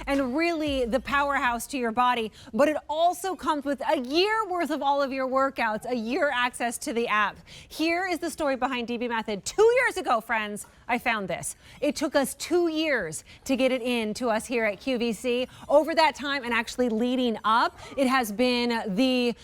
and really the powerhouse to your body. But it also comes with a year worth of all of your workouts, a year access to the app. Here is the story behind DB Method. 2 years ago, friends, I found this. It took us 2 years to get it in to us here at QVC. Over that time, and actually leading up, it has been the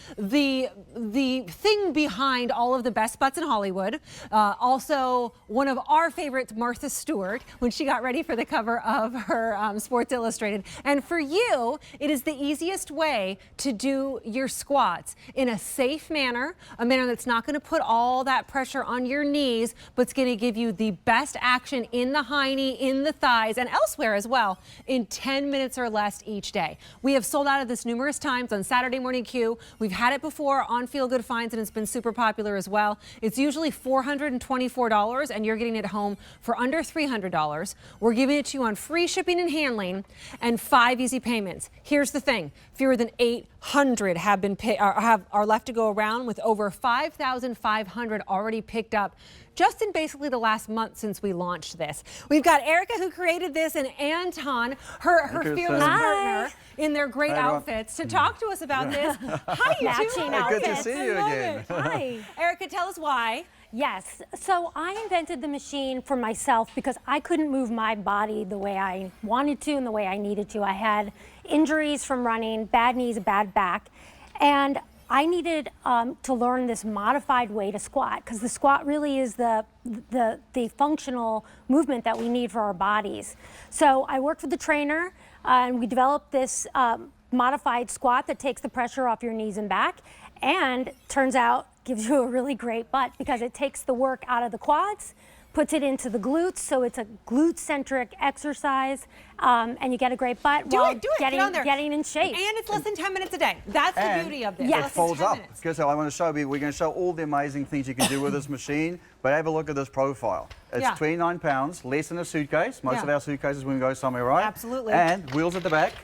thing behind all of the best butts in Hollywood. Also, one of our favorites, Martha Stewart, when she got ready for the cover of her Sports Illustrated. And for you, it is the easiest way to do your squats in a safe manner, a manner that's not going to put all that pressure on your knees, but it's going to give you the best action in the high knee, in the thighs, and elsewhere as well in 10 minutes or less each day. We have sold out of this numerous times on Saturday Morning Q. We've had it before on Feel Good Finds, and it's been super popular as well. It's usually $424, and you're getting it home for under $300. We're giving it to you on free shipping and handling and 5 easy payments. Here's the thing. Fewer than 800 are left to go around, with over 5,500 already picked up just in basically the last month since we launched this. We've got Erica, who created this, and Anton, her fearless partner, in their great outfits to talk to us about this. How you doing? Good to see you again. Hi. Erica, tell us why. Yes, so I invented the machine for myself because I couldn't move my body the way I wanted to and the way I needed to. I had injuries from running, bad knees, a bad back, and I needed to learn this modified way to squat, because the squat really is the functional movement that we need for our bodies. So I worked with the trainer, and we developed this modified squat that takes the pressure off your knees and back, and turns out gives you a really great butt, because it takes the work out of the quads, puts it into the glutes, so it's a glute-centric exercise, and you get a great butt while getting in shape. And it's less than 10 minutes a day. That's the beauty of this. Yes. It folds up. Because I want to show you, we're going to show all the amazing things you can do with this machine, but have a look at this profile. It's 29 pounds, less than a suitcase. Most of our suitcases when we go somewhere, right? Absolutely. And wheels at the back.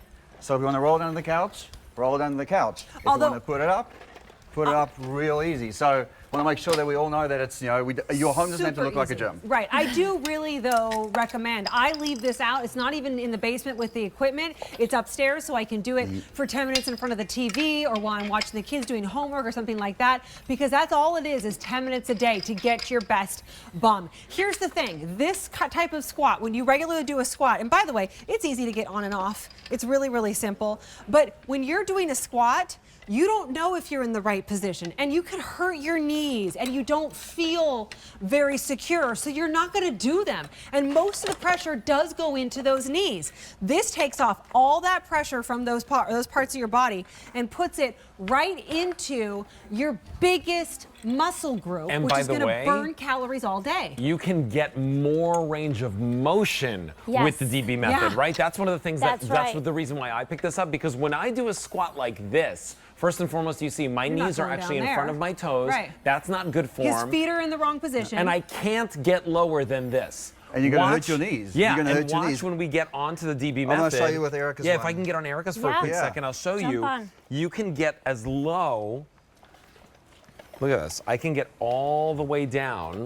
So if you want to roll it under the couch, roll it under the couch. If you want to put it up real easy. So I want to make sure that we all know that it's, you know, your home doesn't have to look like a gym. Right. I do really, though, recommend. I leave this out. It's not even in the basement with the equipment. It's upstairs, so I can do it for 10 minutes in front of the TV, or while I'm watching the kids doing homework or something like that, because that's all it is 10 minutes a day to get your best bum. Here's the thing. This type of squat, when you regularly do a squat, and by the way, it's easy to get on and off. It's really, really simple. But when you're doing a squat, you don't know if you're in the right position, and you can hurt your knees, and you don't feel very secure, so you're not going to do them. And most of the pressure does go into those knees. This takes off all that pressure from those parts of your body and puts it right into your biggest muscle group, which is going to burn calories all day. You can get more range of motion with the DB method, right? That's one of the things that's the reason why I picked this up, because when I do a squat like this, first and foremost, you see my knees are actually in front of my toes. Right. That's not good form. His feet are in the wrong position. And I can't get lower than this. And you're going to hurt your knees. Yeah, you're going to hurt your knees. When we get onto the DB method. I'm going to show you with Erica's if I can get on Erica's for a quick second, I'll show you. You can get as low, look at this, I can get all the way down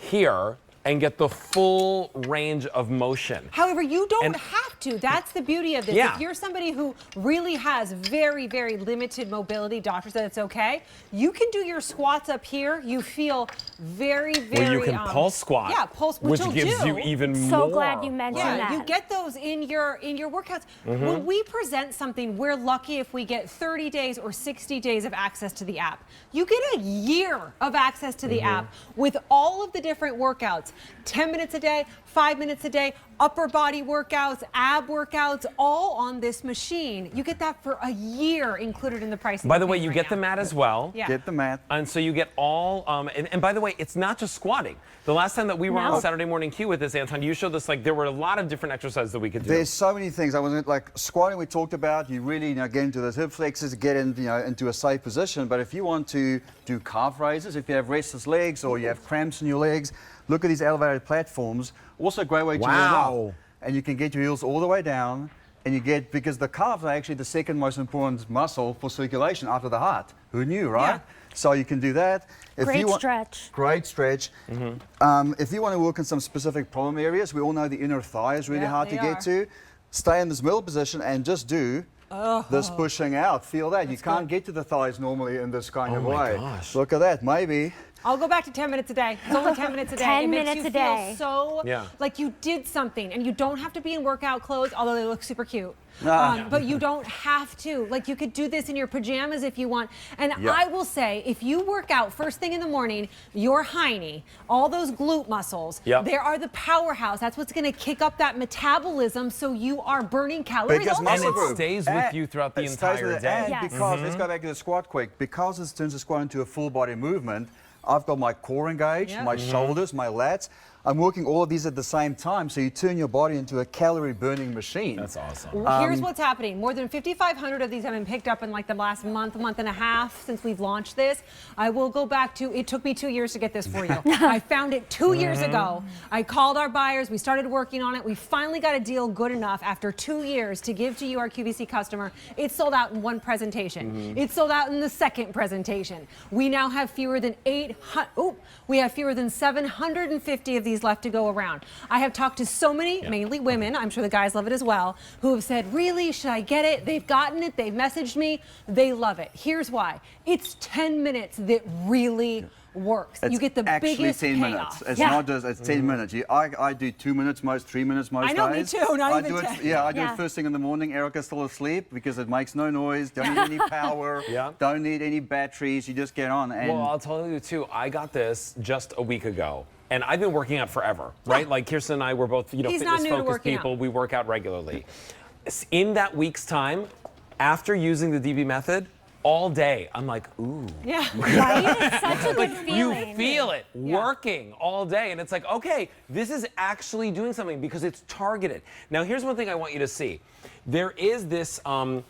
here and get the full range of motion. However, you don't have to. That's the beauty of this. If you're somebody who really has very, very limited mobility, doctor said it's okay, you can do your squats up here. You feel very, very... Well, you can pulse squat, which gives you even more. So glad you mentioned that. You get those in your workouts. When we present something, we're lucky if we get 30 days or 60 days of access to the app. You get a year of access to the app with all of the different workouts. 10 minutes a day, 5 minutes a day, upper body workouts, ab workouts, all on this machine. You get that for a year included in the price. By the way, you get the mat as well. Get the mat. And so you get all, and by the way, it's not just squatting. The last time that we were on Saturday Morning Q with this, Anton, you showed us, like, there were a lot of different exercises that we could do. There's so many things. I wasn't like squatting. We talked about you really get into those hip flexors, get in, into a safe position. But if you want to do calf raises, if you have restless legs or you have cramps in your legs, look at these elevated platforms. Also a great way to warm up. And you can get your heels all the way down, and you get, because the calves are actually the second most important muscle for circulation after the heart. Who knew, right? Yeah. So you can do that. Great stretch. Great stretch. If you want to work on some specific problem areas, we all know the inner thigh is really hard to get to. stay in this middle position and just do this pushing out. Feel that. You can't get to the thighs normally in this kind of way. Gosh. Look at that. Maybe. I'll go back to 10 minutes a day. It's only 10 minutes a day. 10 it makes minutes you a day. feel so like you did something, and you don't have to be in workout clothes, although they look super cute. But you don't have to. Like, you could do this in your pajamas if you want. And I will say, if you work out first thing in the morning, your hiney, all those glute muscles, they are the powerhouse. That's what's going to kick up that metabolism, so you are burning calories. Biggest muscle And it group. stays with you throughout the entire day. And because, let's go back to the squat quick, because it turns the squat into a full body movement, I've got my core engaged, my shoulders, my lats. I'm working all of these at the same time, so you turn your body into a calorie burning machine. That's awesome. Here's what's happening. More than 5,500 of these have been picked up in like the last month and a half since we've launched this. I will go back to, it took me 2 years to get this for you. I found it 2 years ago. I called our buyers. We started working on it. We finally got a deal good enough after 2 years to give to you, our QVC customer. It sold out in one presentation. It sold out in the second presentation. We now have fewer than 750 of these left to go around. I have talked to so many, mainly women, I'm sure the guys love it as well, who have said, really, should I get it? They've gotten it, they've messaged me, they love it. Here's why. It's 10 minutes that really works. It's you get the biggest 10 payoff. minutes. It's not just, it's 10 minutes. I do 2 minutes most, 3 minutes most days. I know, me too, not even 10. I do it first thing in the morning. Erica's still asleep because it makes no noise, don't need any power, don't need any batteries, you just get on. And well, I'll tell you too, I got this just a week ago. And I've been working out forever, right? Like Kirsten and I, we're both, fitness-focused people. We work out regularly. In that week's time, after using the DB method, all day, I'm like, ooh. Yeah, right? It's such a good feeling. You feel it working all day. And it's like, okay, this is actually doing something because it's targeted. Now, here's one thing I want you to see. There is this... air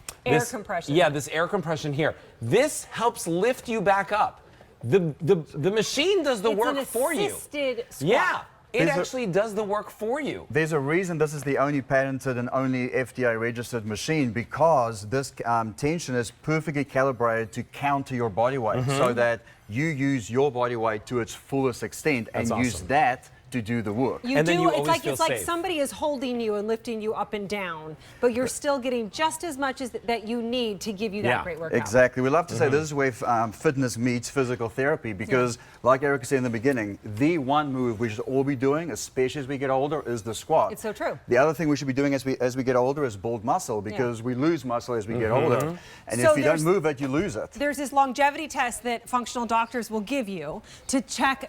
compression. Yeah, this air compression here. This helps lift you back up. The machine does the work for you. It's an assisted squat. Yeah, it actually does the work for you. There's a reason this is the only patented and only FDA registered machine, because this tension is perfectly calibrated to counter your body weight so that you use your body weight to its fullest extent and use that to do the work. It's like somebody is holding you and lifting you up and down, but you're still getting just as much as that you need to give you that great workout. Exactly. We love to say this is where fitness meets physical therapy, because like Erica said in the beginning, the one move we should all be doing, especially as we get older, is the squat. It's so true. The other thing we should be doing as we get older is build muscle, because we lose muscle as we get older. And so if you don't move it, you lose it. There's this longevity test that functional doctors will give you to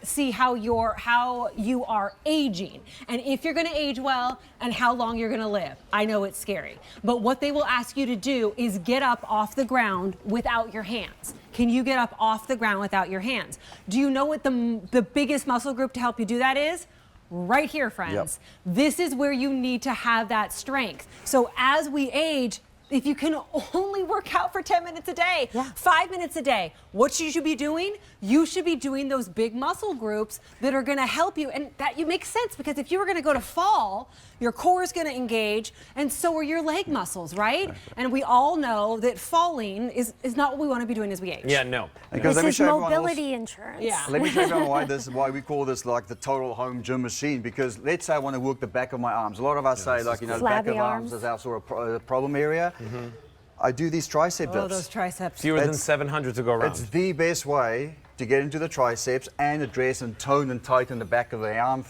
see how you are aging, and if you're going to age well and how long you're going to live. I know it's scary, but what they will ask you to do is get up off the ground without your hands. Can you get up off the ground without your hands? Do you know what the biggest muscle group to help you do that is? Right here, friends. This is where you need to have that strength. So as we age, if you can only work out for 10 minutes a day, 5 minutes a day, what you should be doing? You should be doing those big muscle groups that are going to help you. And that makes sense, because if you were going to go to fall, your core is going to engage, and so are your leg muscles, right? And we all know that falling is not what we want to be doing as we age. Yeah, no. This is mobility insurance. Yeah. Let me show everyone why we call this like the total home gym machine. Because let's say I want to work the back of my arms. A lot of us say, like, the back of arms is our sort of problem area. I do these tricep dips. Oh, those triceps. Fewer than 700 to go around. It's the best way to get into the triceps and address and tone and tighten the back of the arm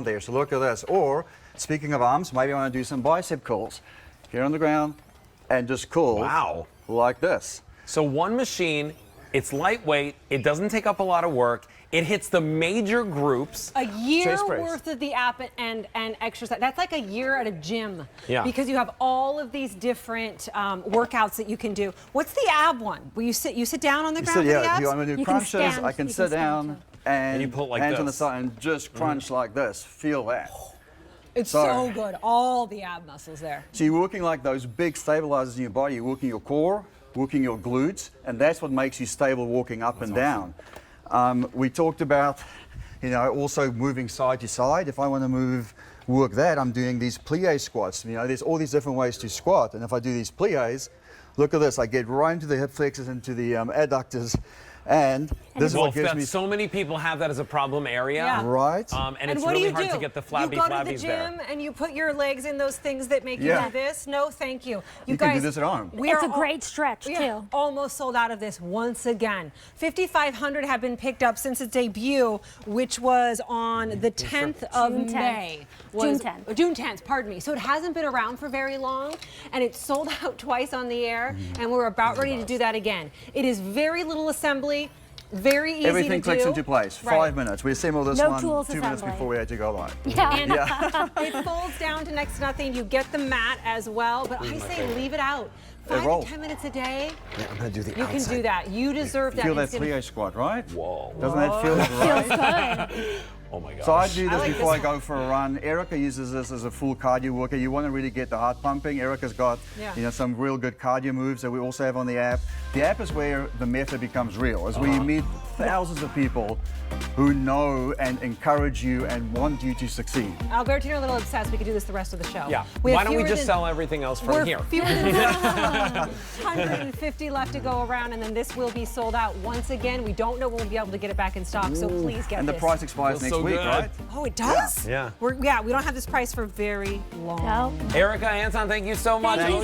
there. So look at this. Or, speaking of arms, maybe I want to do some bicep curls. Get on the ground and just curl like this. So one machine, it's lightweight, it doesn't take up a lot of work, it hits the major groups. A year worth of the app and exercise. That's like a year at a gym. Yeah. Because you have all of these different workouts that you can do. What's the ab one? Will you sit down on the ground for the abs? If you want to do crunches, I can sit down and you pull like hands this on the side and just crunch like this. Feel that. It's so good. All the ab muscles there. So you're working like those big stabilizers in your body. You're working your core, working your glutes, and that's what makes you stable walking up and down. We talked about, also moving side to side. If I want to work that, I'm doing these plie squats. There's all these different ways to squat, and if I do these plies, look at this. I get right into the hip flexors, into the adductors, And this is Well, what gives me so many people have that as a problem area. Yeah. right. And it's what really do? hard to get the flabby You go to the flabbies gym there. and you put your legs in those things that make you Yeah. do this. No, thank you. You guys, can do this at home. We It's are a great stretch, we are too. almost sold out of this once again. 5,500 have been picked up since its debut, which was on the 10th of June 10th. May. June 10th. June 10th, pardon me. So it hasn't been around for very long, and it's sold out twice on the air, and we're about ready to do that again. It is very little assembly. Very easy Everything to do. clicks into place. Right. 5 minutes. We assembled this No one tools 2 minutes assembly. before we had to go live. Yeah. It folds down to next to nothing. You get the mat as well, but I say leave it out. 5 rolls. to 10 minutes a day. Yeah, I'm gonna do the You can do that. You deserve that. Feel that It's gonna- plie squat, right? Whoa. Doesn't that feel right? Feels good. Oh my gosh. So I do this like before this I go for a run. Erica uses this as a full cardio workout. You want to really get the heart pumping. Erica's got some real good cardio moves that we also have on the app. The app is where the method becomes real, as we meet thousands of people who know and encourage you and want you to succeed. Albertine are a little obsessed. We could do this the rest of the show. Yeah. We have Why don't we fewer just than- sell everything else from We're here? fewer than 150 left to go around, and then this will be sold out once again. We don't know when we'll be able to get it back in stock, so please get And the this. price expires Feels next so week, good. right? Oh, it does? Yeah. We don't have this price for very long. No. Erica, Anton, thank you so much. Thank you